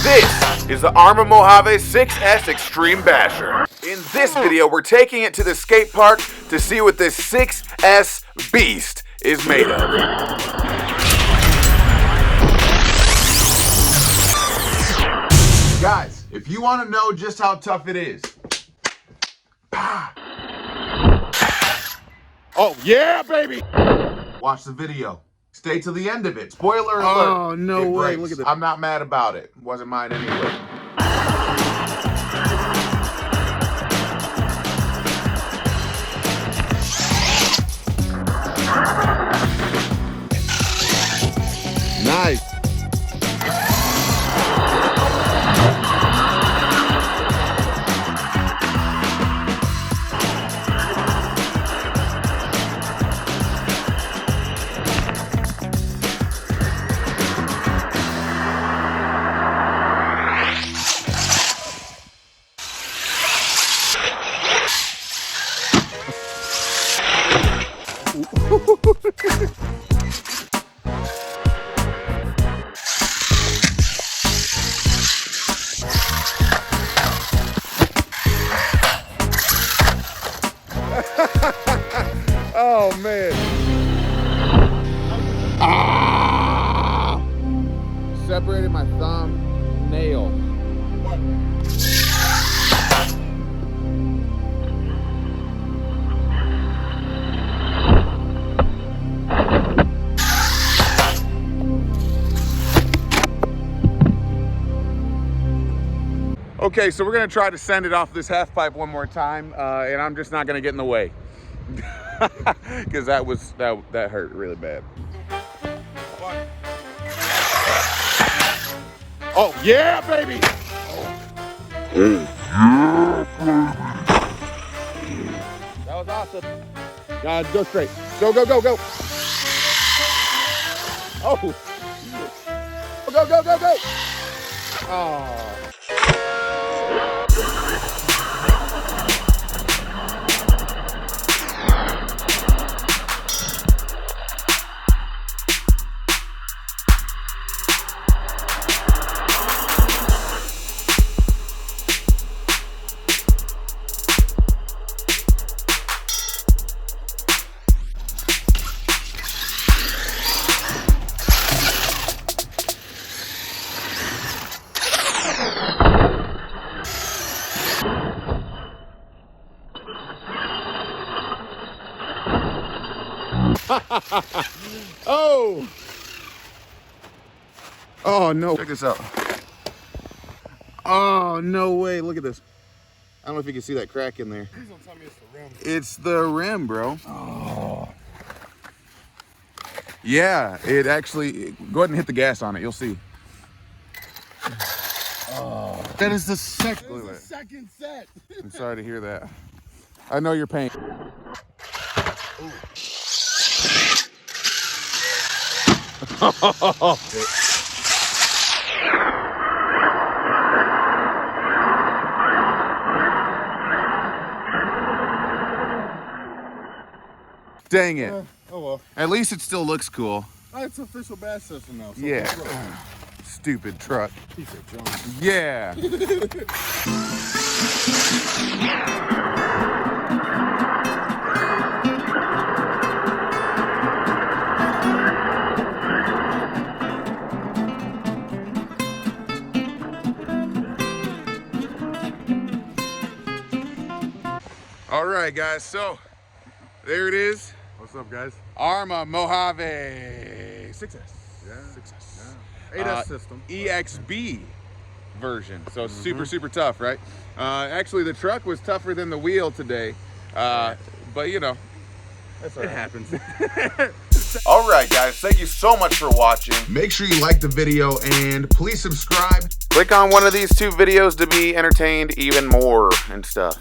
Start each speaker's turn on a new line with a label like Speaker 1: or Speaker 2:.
Speaker 1: This is the Arrma Mojave 6S Extreme Basher. In this video, we're taking it to the skate park to see what this 6S beast is made of.
Speaker 2: Guys, if you want to know just how tough it is,
Speaker 3: oh yeah, baby!
Speaker 2: Watch the video. Stay to the end of it. Spoiler alert.
Speaker 3: Oh, no
Speaker 2: it
Speaker 3: way.
Speaker 2: breaks.
Speaker 3: Look at that.
Speaker 2: I'm not mad about it. Wasn't mine anyway.
Speaker 3: Nice. Oh man. Ah! Separated my thumbnail. Okay, so we're gonna try to send it off this half pipe one more time, and I'm just not gonna get in the way. Because that hurt really bad. Oh yeah, baby! That was awesome. Go straight. Go, go, go, go. Oh! Go, go, go, go! Oh. Oh! Oh no.
Speaker 2: Check this out.
Speaker 3: Oh no way. Look at this. I don't know if you can see that crack in there. Please don't tell me it's the rim. It's the rim, bro. Oh. Yeah, it actually, go ahead and hit the gas on it. You'll see. Oh. That is the second set. I'm sorry to hear that. I know your pain. Dang it. Oh well. At least it still looks cool. Oh, it's official bass system now. So yeah. Stupid truck. Piece of junk. Yeah. All right, guys, so there it is.
Speaker 2: What's up, guys?
Speaker 3: Arrma Mojave 6S.
Speaker 2: Yeah.
Speaker 3: 6S.
Speaker 2: Yeah. 8S system.
Speaker 3: EXB version. So super tough, right? Actually, the truck was tougher than the wheel today. But you know, that's what happens.
Speaker 1: Alright guys, thank you so much for watching.
Speaker 2: Make sure you like the video and please subscribe.
Speaker 1: Click on one of these two videos to be entertained even more and stuff.